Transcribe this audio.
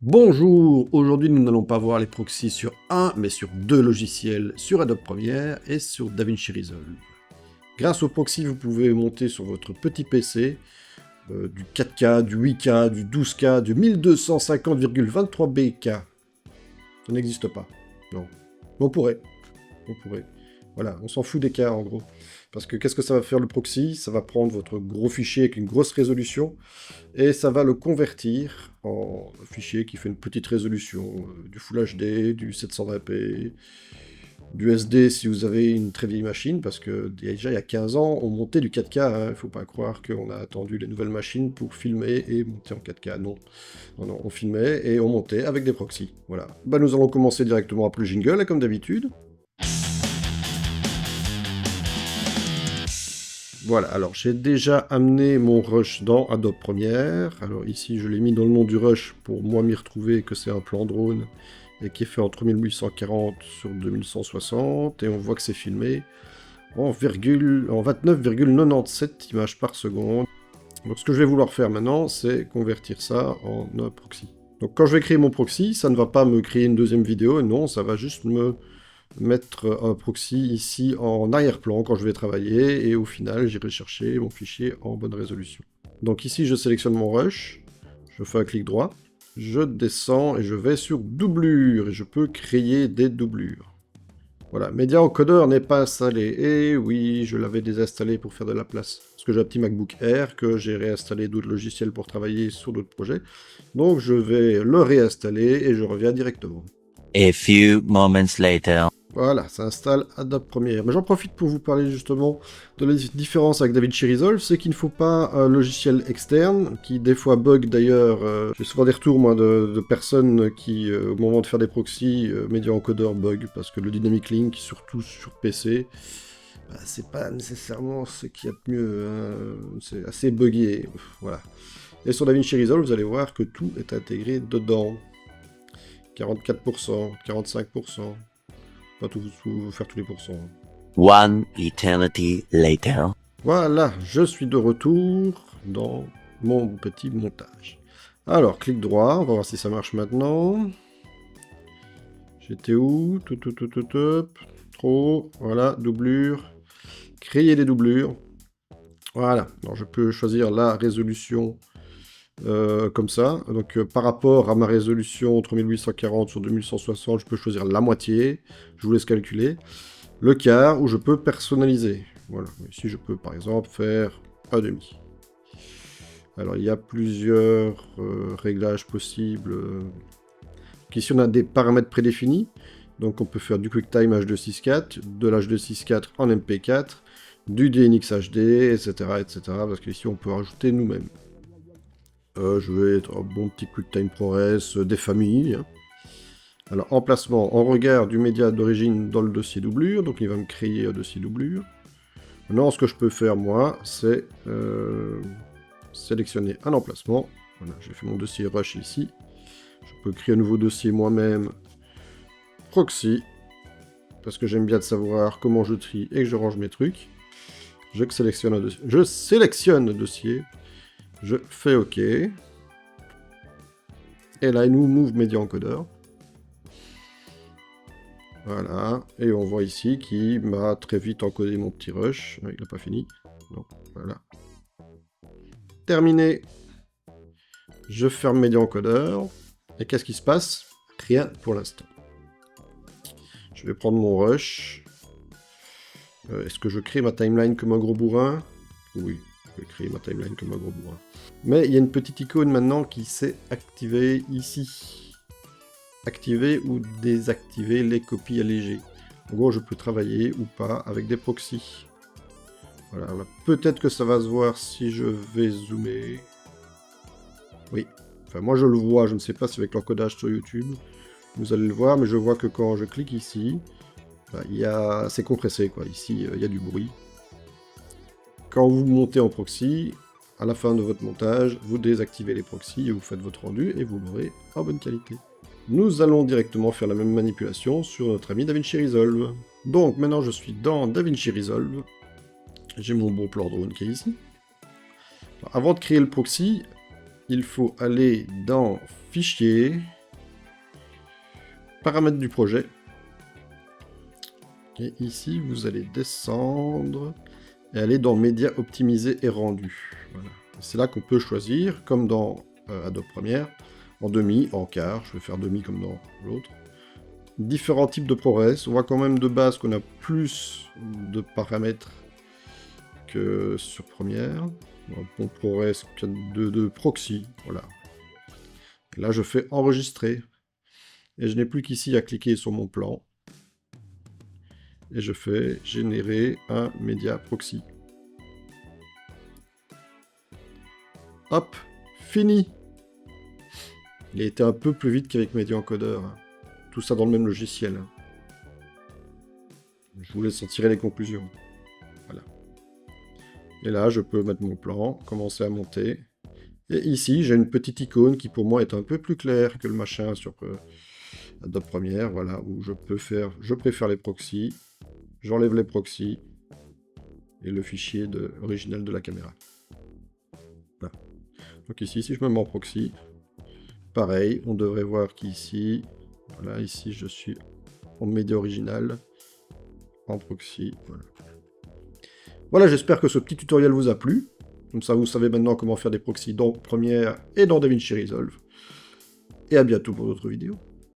Bonjour, aujourd'hui nous n'allons pas voir les proxys sur un, mais sur deux logiciels, sur Adobe Premiere et sur DaVinci Resolve. Grâce aux proxys, vous pouvez monter sur votre petit PC du 4K, du 8K, du 12K, du 1250,23BK. Ça n'existe pas, non. On pourrait. Voilà, on s'en fout des cas en gros. Parce que qu'est-ce que ça va faire le proxy? Ça va prendre votre gros fichier avec une grosse résolution et ça va le convertir en fichier qui fait une petite résolution, du Full HD, du 720p, du SD si vous avez une très vieille machine, parce que déjà il y a 15 ans on montait du 4K, hein. Il faut pas croire qu'on a attendu les nouvelles machines pour filmer et monter en 4K, non. Non, on filmait et on montait avec des proxys, voilà. Bah, nous allons commencer directement après le jingle, là, comme d'habitude. Voilà, alors j'ai déjà amené mon rush dans Adobe Premiere. Alors ici, je l'ai mis dans le nom du rush pour moi m'y retrouver, que c'est un plan drone et qui est fait entre 1840 sur 2160. Et on voit que c'est filmé en 29,97 images par seconde. Donc ce que je vais vouloir faire maintenant, c'est convertir ça en un proxy. Donc quand je vais créer mon proxy, ça ne va pas me créer une deuxième vidéo, non, ça va juste me mettre un proxy ici en arrière-plan quand je vais travailler, et au final, j'irai chercher mon fichier en bonne résolution. Donc ici, je sélectionne mon rush, je fais un clic droit, je descends et je vais sur doublure, et je peux créer des doublures. Voilà, Media Encoder n'est pas installé, et oui, je l'avais désinstallé pour faire de la place. Parce que j'ai un petit MacBook Air, que j'ai réinstallé d'autres logiciels pour travailler sur d'autres projets. Donc je vais le réinstaller, et je reviens directement. A few moments later. Voilà, ça installe Adobe Premiere. Mais j'en profite pour vous parler justement de la différence avec DaVinci Resolve, c'est qu'il ne faut pas un logiciel externe, qui des fois bug d'ailleurs. J'ai souvent des retours moi de personnes qui, au moment de faire des proxys, Media Encoder bug, parce que le Dynamic Link, surtout sur PC, bah, c'est pas nécessairement ce qu'il y a de mieux, hein. C'est assez buggé, voilà. Et sur DaVinci Resolve, vous allez voir que tout est intégré dedans. 44%, 45%. Pas faire tous les pourcents. One eternity later. Voilà, je suis de retour dans mon petit montage. Alors, clic droit, on va voir si ça marche maintenant. J'étais où? Trop, voilà, doublure. Créer des doublures. Voilà, alors je peux choisir la résolution comme ça. Donc par rapport à ma résolution entre 1840 sur 2160, je peux choisir la moitié. Je vous laisse calculer. Le quart, où je peux personnaliser. Voilà, ici je peux par exemple faire un demi. Alors il y a plusieurs réglages possibles. Ici on a des paramètres prédéfinis. Donc on peut faire du QuickTime H264, de l'H264 en MP4, du DNX HD, etc. etc. parce qu'ici on peut rajouter nous-mêmes. Je vais être un bon petit QuickTime ProRes des familles. Hein. Alors, emplacement, en regard du média d'origine dans le dossier doublure, donc il va me créer un dossier doublure. Maintenant, ce que je peux faire, moi, c'est sélectionner un emplacement. Voilà, j'ai fait mon dossier Rush ici. Je peux créer un nouveau dossier moi-même, Proxy, parce que j'aime bien de savoir comment je trie et que je range mes trucs. Je sélectionne le dossier, je fais OK. Et là, il nous move Media Encoder. Voilà, et on voit ici qu'il m'a très vite encodé mon petit rush. Il n'a pas fini. Donc, voilà. Terminé. Je ferme Media Encoder. Et qu'est-ce qui se passe? Rien pour l'instant. Je vais prendre mon rush. Est-ce que je crée ma timeline comme un gros bourrin? Oui, je vais créer ma timeline comme un gros bourrin. Mais il y a une petite icône maintenant qui s'est activée ici. Activer ou désactiver les copies allégées. En gros, je peux travailler ou pas avec des proxys. Voilà, peut-être que ça va se voir si je vais zoomer. Oui, enfin moi je le vois, je ne sais pas si avec l'encodage sur YouTube, vous allez le voir, mais je vois que quand je clique ici, bah, c'est compressé, quoi. Ici, il y a du bruit. Quand vous montez en proxy, à la fin de votre montage, vous désactivez les proxys et vous faites votre rendu et vous l'aurez en bonne qualité. Nous allons directement faire la même manipulation sur notre ami DaVinci Resolve. Donc maintenant je suis dans DaVinci Resolve. J'ai mon bon plan drone qui est ici. Alors, avant de créer le proxy, il faut aller dans Fichier, paramètres du projet. Et ici, vous allez descendre et aller dans Média optimisé et rendu. Voilà. C'est là qu'on peut choisir, comme dans Adobe Premiere, en demi, en quart. Je vais faire demi comme dans l'autre. Différents types de ProRes. On voit quand même de base qu'on a plus de paramètres que sur Premiere. Bon, ProRes de proxy. Voilà. Et là, je fais enregistrer. Et je n'ai plus qu'ici à cliquer sur mon plan. Et je fais générer un média proxy. Hop, fini. Il a été un peu plus vite qu'avec Media Encoder. Hein. Tout ça dans le même logiciel. Hein. Je vous laisse en tirer les conclusions. Voilà. Et là, je peux mettre mon plan, commencer à monter. Et ici, j'ai une petite icône qui pour moi est un peu plus claire que le machin sur Adobe Premiere. Voilà, où je préfère les proxys. J'enlève les proxys. Et le fichier original de la caméra. Voilà. Donc ici, si je me mets en proxy, pareil, on devrait voir qu'ici, voilà, ici je suis en média original, en proxy, voilà. Voilà, j'espère que ce petit tutoriel vous a plu. Comme ça, vous savez maintenant comment faire des proxys dans Premiere et dans DaVinci Resolve. Et à bientôt pour d'autres vidéos.